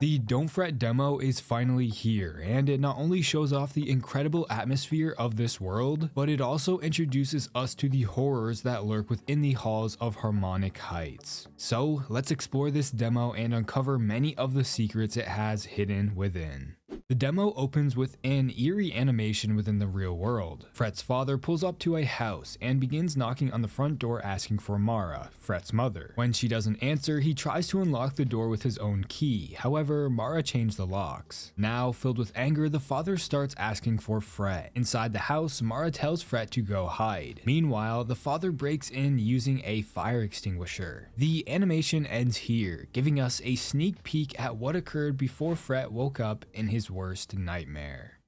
The Don't Fret demo is finally here, and it not only shows off the incredible atmosphere of this world, but it also introduces us to the horrors that lurk within the halls of Harmonic Heights. So let's explore this demo and uncover many of the secrets it has hidden within. The demo opens with an eerie animation within the real world. Fret's father pulls up to a house and begins knocking on the front door asking for Mara, Fret's mother. When she doesn't answer, he tries to unlock the door with his own key. However, Mara changed the locks. Now, filled with anger, the father starts asking for Fret. Inside the house, Mara tells Fret to go hide. Meanwhile, the father breaks in using a fire extinguisher. The animation ends here, giving us a sneak peek at what occurred before Fret woke up in his worst nightmare.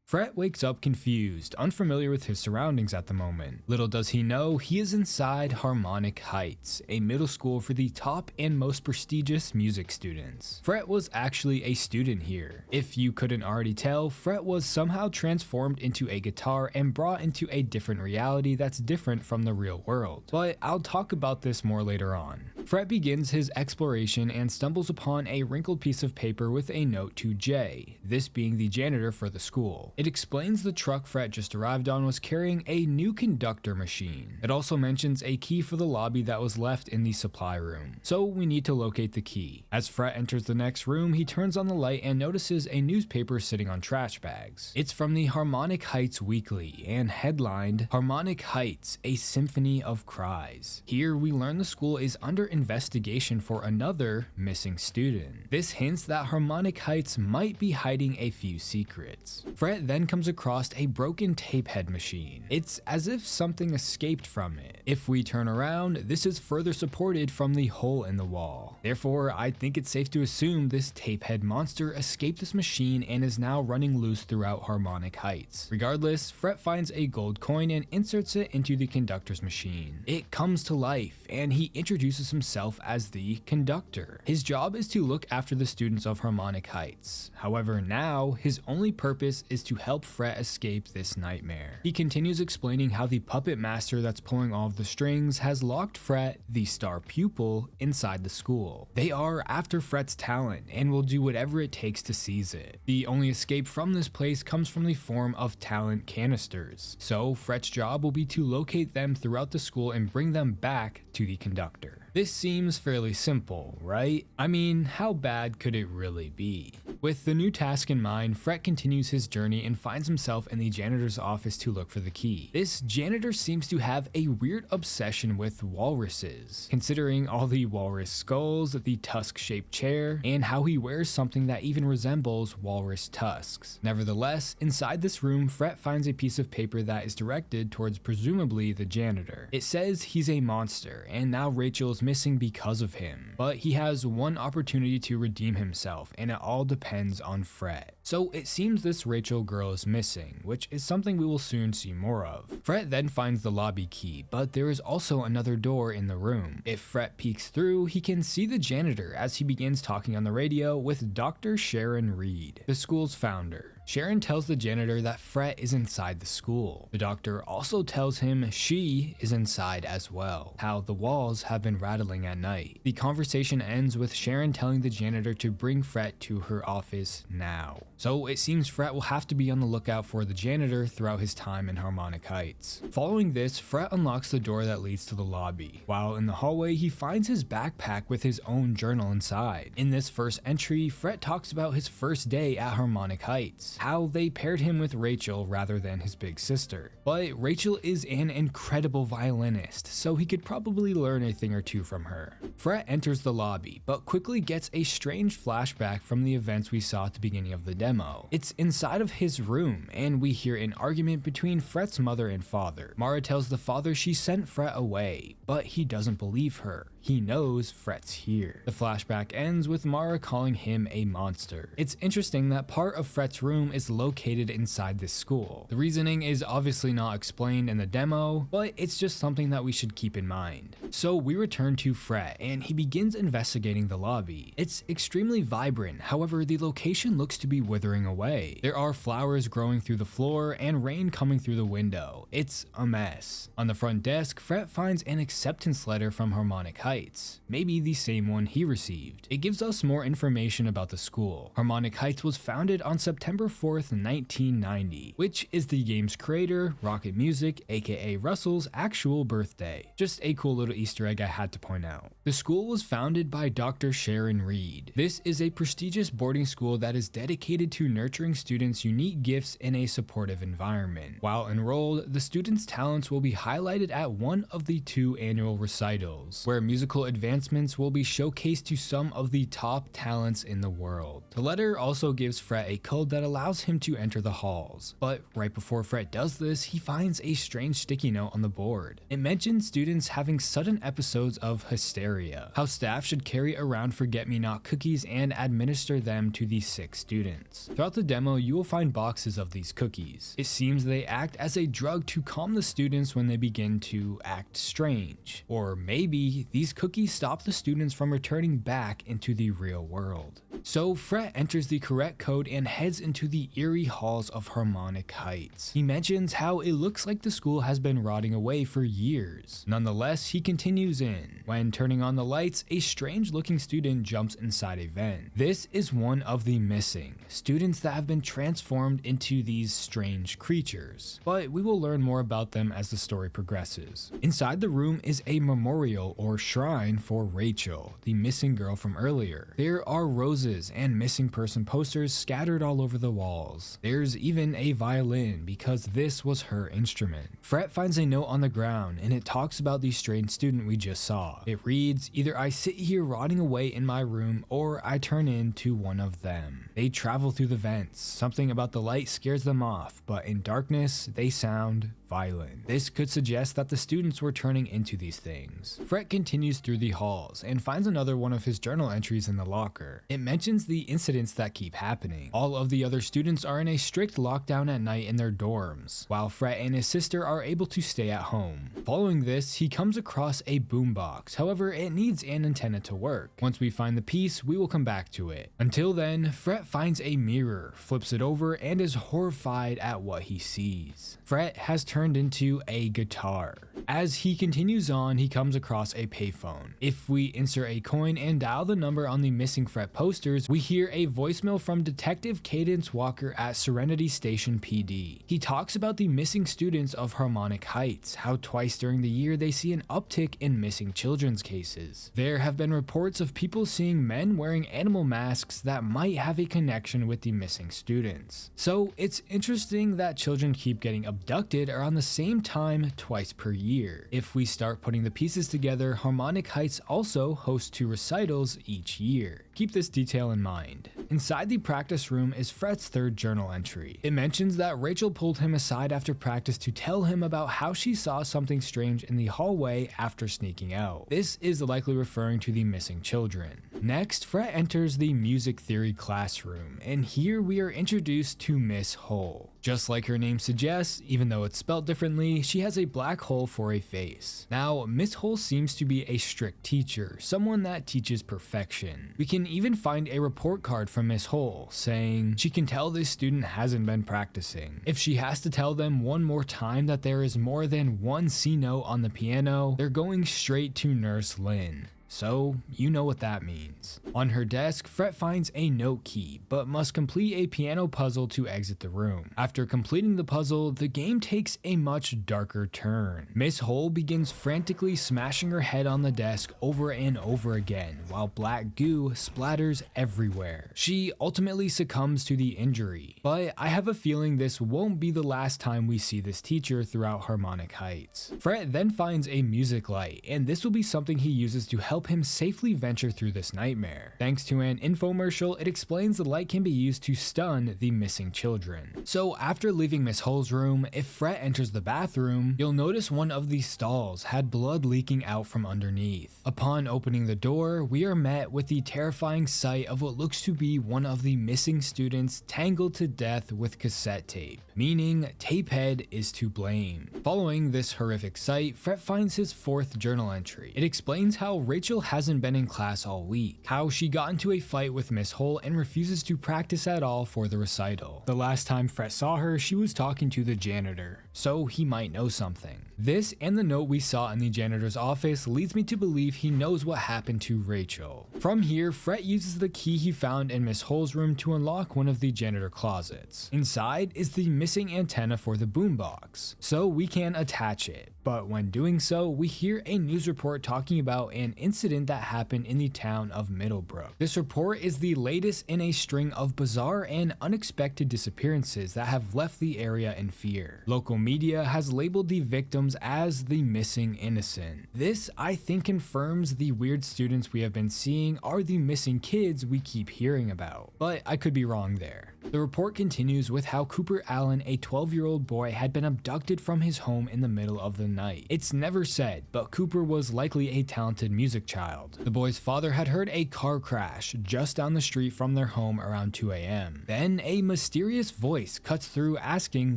Fret wakes up confused, unfamiliar with his surroundings at the moment. Little does he know, he is inside Harmonic Heights, a middle school for the top and most prestigious music students. Fret was actually a student here. If you couldn't already tell, Fret was somehow transformed into a guitar and brought into a different reality that's different from the real world. But I'll talk about this more later on. Fret begins his exploration and stumbles upon a wrinkled piece of paper with a note to Jay, this being the janitor for the school. It explains the truck Fret just arrived on was carrying a new conductor machine. It also mentions a key for the lobby that was left in the supply room, so we need to locate the key. As Fret enters the next room, he turns on the light and notices a newspaper sitting on trash bags. It's from the Harmonic Heights Weekly and headlined Harmonic Heights, a Symphony of Cries. Here we learn the school is under investigation for another missing student. This hints that Harmonic Heights might be hiding a few secrets. Fret then comes across a broken tape head machine. It's as if something escaped from it. If we turn around, this is further supported from the hole in the wall. Therefore, I think it's safe to assume this tape head monster escaped this machine and is now running loose throughout Harmonic Heights. Regardless, Fret finds a gold coin and inserts it into the conductor's machine. It comes to life, and he introduces himself as the conductor. His job is to look after the students of Harmonic Heights. However, now, his only purpose is to help Fret escape this nightmare. He continues explaining how the puppet master that's pulling all of the strings has locked Fret, the star pupil, inside the school. They are after Fret's talent and will do whatever it takes to seize it. The only escape from this place comes from the form of talent canisters, so Fret's job will be to locate them throughout the school and bring them back to the conductor. This seems fairly simple, right? I mean, how bad could it really be? With the new task in mind, Fret continues his journey and finds himself in the janitor's office to look for the key. This janitor seems to have a weird obsession with walruses, considering all the walrus skulls, the tusk-shaped chair, and how he wears something that even resembles walrus tusks. Nevertheless, inside this room, Fret finds a piece of paper that is directed towards presumably the janitor. It says he's a monster, and now Rachel is missing because of him, but he has one opportunity to redeem himself, and it all depends on Fret. So it seems this Rachel girl is missing, which is something we will soon see more of. Fret then finds the lobby key, but there is also another door in the room. If Fret peeks through, he can see the janitor as he begins talking on the radio with Dr. Sharon Reed, the school's founder. Sharon tells the janitor that Fret is inside the school. The doctor also tells him she is inside as well, how the walls have been rattling at night. The conversation ends with Sharon telling the janitor to bring Fret to her office now. So it seems Fret will have to be on the lookout for the janitor throughout his time in Harmonic Heights. Following this, Fret unlocks the door that leads to the lobby. While in the hallway, he finds his backpack with his own journal inside. In this first entry, Fret talks about his first day at Harmonic Heights, how they paired him with Rachel rather than his big sister. But Rachel is an incredible violinist, so he could probably learn a thing or two from her. Fret enters the lobby, but quickly gets a strange flashback from the events we saw at the beginning of the demo. It's inside of his room, and we hear an argument between Fret's mother and father. Mara tells the father she sent Fret away, but he doesn't believe her. He knows Fret's here. The flashback ends with Mara calling him a monster. It's interesting that part of Fret's room is located inside this school. The reasoning is obviously not explained in the demo, but it's just something that we should keep in mind. So we return to Fret, and he begins investigating the lobby. It's extremely vibrant, however the location looks to be withering away. There are flowers growing through the floor and rain coming through the window. It's a mess. On the front desk, Fret finds an acceptance letter from Harmonic Heights, maybe the same one he received. It gives us more information about the school. Harmonic Heights was founded on September 4th, 1990, which is the game's creator, Rocket Music, aka Russell's actual birthday. Just a cool little Easter egg I had to point out. The school was founded by Dr. Sharon Reed. This is a prestigious boarding school that is dedicated to nurturing students' unique gifts in a supportive environment. While enrolled, the students' talents will be highlighted at one of the 2 annual recitals, where musical advancements will be showcased to some of the top talents in the world. The letter also gives Fret a code that allows him to enter the halls, but right before Fret does this, he finds a strange sticky note on the board. It mentions students having sudden episodes of hysteria, how staff should carry around forget-me-not cookies and administer them to the sick students. Throughout the demo, you will find boxes of these cookies. It seems they act as a drug to calm the students when they begin to act strange. Or maybe these cookies stop the students from returning back into the real world. So Fret enters the correct code and heads into the eerie halls of Harmonic Heights. He mentions how it looks like the school has been rotting away for years. Nonetheless, he continues in. When turning on the lights, a strange looking student jumps inside a vent. This is one of the missing students that have been transformed into these strange creatures, but we will learn more about them as the story progresses. Inside the room is a memorial or shrine for Rachel, the missing girl from earlier. There are roses and missing person posters scattered all over the walls. There's even a violin because this was her instrument. Fret finds a note on the ground and it talks about the strange student we just saw. It reads, "Either I sit here rotting away in my room or I turn into one of them." They travel through the vents. Something about the light scares them off, but in darkness, they sound violent. This could suggest that the students were turning into these things. Fret continues through the halls and finds another one of his journal entries in the locker. It mentions the incidents that keep happening. All of the other students are in a strict lockdown at night in their dorms, while Fret and his sister are able to stay at home. Following this, he comes across a boombox. However, it needs an antenna to work. Once we find the piece, we will come back to it. Until then, Fret finds a mirror, flips it over, and is horrified at what he sees. Fret has turned into a guitar. As he continues on, he comes across a payphone. If we insert a coin and dial the number on the missing Fret posters, we hear a voicemail from Detective Cadence Walker at Serenity Station PD. He talks about the missing students of Harmonic Heights, how twice during the year they see an uptick in missing children's cases. There have been reports of people seeing men wearing animal masks that might have a connection with the missing students. So it's interesting that children keep getting abducted around the same time twice per year. If we start putting the pieces together, Harmonic Heights also hosts 2 recitals each year. Keep this detail in mind. Inside the practice room is Fret's 3rd journal entry. It mentions that Rachel pulled him aside after practice to tell him about how she saw something strange in the hallway after sneaking out. This is likely referring to the missing children. Next, Fret enters the music theory classroom, and here we are introduced to Miss Hole. Just like her name suggests, even though it's spelled differently, she has a black hole for a face. Now, Miss Hole seems to be a strict teacher, someone that teaches perfection. We can even find a report card from Miss Hole saying she can tell this student hasn't been practicing. If she has to tell them one more time that there is more than one C note on the piano, they're going straight to Nurse Lynn. So, you know what that means. On her desk, Fret finds a note key, but must complete a piano puzzle to exit the room. After completing the puzzle, the game takes a much darker turn. Miss Hole begins frantically smashing her head on the desk over and over again, while black goo splatters everywhere. She ultimately succumbs to the injury, but I have a feeling this won't be the last time we see this teacher throughout Harmonic Heights. Fret then finds a music light, and this will be something he uses to help help him safely venture through this nightmare. Thanks to an infomercial, it explains the light can be used to stun the missing children. So after leaving Miss Hull's room, if Fret enters the bathroom, you'll notice one of the stalls had blood leaking out from underneath. Upon opening the door, we are met with the terrifying sight of what looks to be one of the missing students tangled to death with cassette tape, meaning Tapehead is to blame. Following this horrific sight, Fret finds his fourth journal entry. It explains how Rachel hasn't been in class all week, how she got into a fight with Miss Hull and refuses to practice at all for the recital. The last time Fret saw her, she was talking to the janitor, so he might know something. This and the note we saw in the janitor's office leads me to believe he knows what happened to Rachel. From here, Fret uses the key he found in Miss Hull's room to unlock one of the janitor closets. Inside is the missing antenna for the boombox, so we can attach it. But when doing so, we hear a news report talking about an incident that happened in the town of Middlebrook. This report is the latest in a string of bizarre and unexpected disappearances that have left the area in fear. Local media has labeled the victims as the missing innocent. This, I think, confirms the weird students we have been seeing are the missing kids we keep hearing about. But I could be wrong there. The report continues with how Cooper Allen, a 12-year-old boy, had been abducted from his home in the middle of the night. It's never said, but Cooper was likely a talented music child. The boy's father had heard a car crash just down the street from their home around 2 a.m. Then a mysterious voice cuts through asking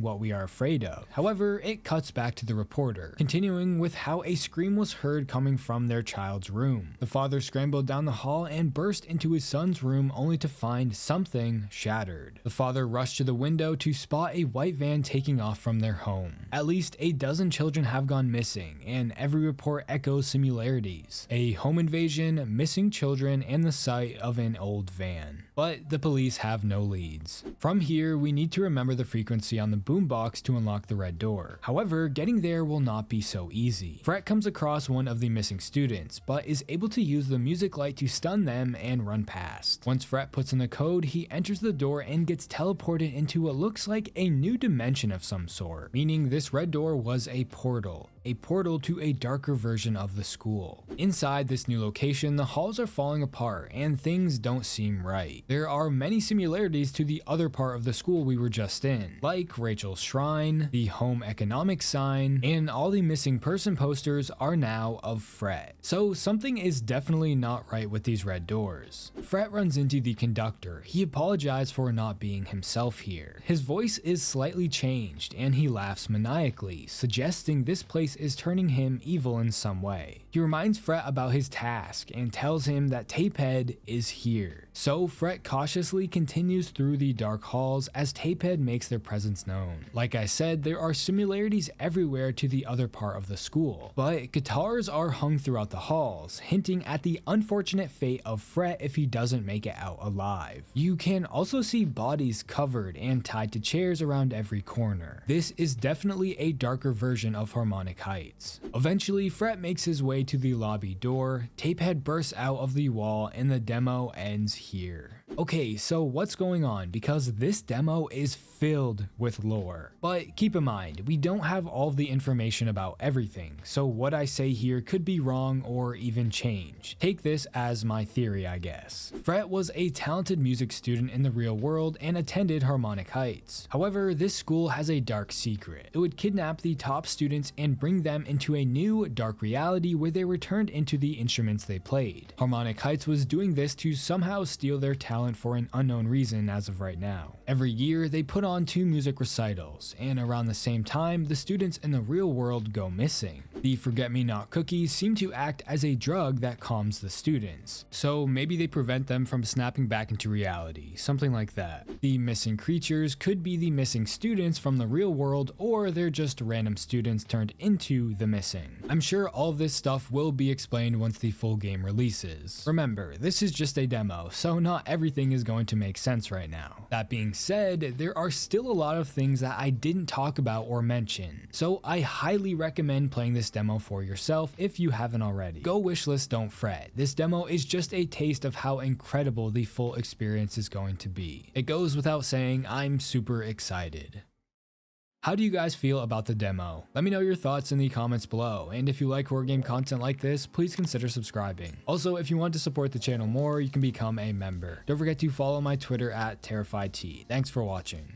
what we are afraid of. However, it cuts back to the reporter, continuing with how a scream was heard coming from their child's room. The father scrambled down the hall and burst into his son's room only to find something shattered. The father rushed to the window to spot a white van taking off from their home. At least a dozen children have gone missing, and every report echoes similarities: a home invasion, missing children, and the sight of an old van. But the police have no leads. From here, we need to remember the frequency on the boombox to unlock the red door. However, getting there will not be so easy. Fret comes across one of the missing students, but is able to use the music light to stun them and run past. Once Fret puts in the code, he enters the door and gets teleported into what looks like a new dimension of some sort, meaning this red door was a portal to a darker version of the school. Inside this new location, the halls are falling apart and things don't seem right. There are many similarities to the other part of the school we were just in, like Rachel's shrine, the home economics sign, and all the missing person posters are now of Fret. So something is definitely not right with these red doors. Fret runs into the conductor. He apologized for not being himself here. His voice is slightly changed and he laughs maniacally, suggesting this place is turning him evil in some way. He reminds Fret about his task and tells him that Tapehead is here. So Fret cautiously continues through the dark halls as Tapehead makes their presence known. Like I said, there are similarities everywhere to the other part of the school, but guitars are hung throughout the halls, hinting at the unfortunate fate of Fret if he doesn't make it out alive. You can also see bodies covered and tied to chairs around every corner. This is definitely a darker version of Harmonic Heights. Eventually, Fret makes his way to the lobby door, Tapehead bursts out of the wall, and the demo ends here. Okay, so what's going on? Because this demo is filled with lore. But keep in mind, we don't have all of the information about everything, so what I say here could be wrong or even change. Take this as my theory, I guess. Fret was a talented music student in the real world and attended Harmonic Heights. However, this school has a dark secret. It would kidnap the top students and bring them into a new, dark reality where they were turned into the instruments they played. Harmonic Heights was doing this to somehow steal their talent for an unknown reason as of right now. Every year, they put on 2 music recitals, and around the same time, the students in the real world go missing. The forget-me-not cookies seem to act as a drug that calms the students, so maybe they prevent them from snapping back into reality, something like that. The missing creatures could be the missing students from the real world, or they're just random students turned into the missing. I'm sure all of this stuff will be explained once the full game releases. Remember, this is just a demo, so not everything is going to make sense right now. That being said, there are still a lot of things that I didn't talk about or mention, so I highly recommend playing this demo for yourself if you haven't already. Go wishlist, don't fret. This demo is just a taste of how incredible the full experience is going to be. It goes without saying, I'm super excited. How do you guys feel about the demo? Let me know your thoughts in the comments below, and if you like horror game content like this, please consider subscribing. Also, if you want to support the channel more, you can become a member. Don't forget to follow my Twitter at TerrifiedT. Thanks for watching.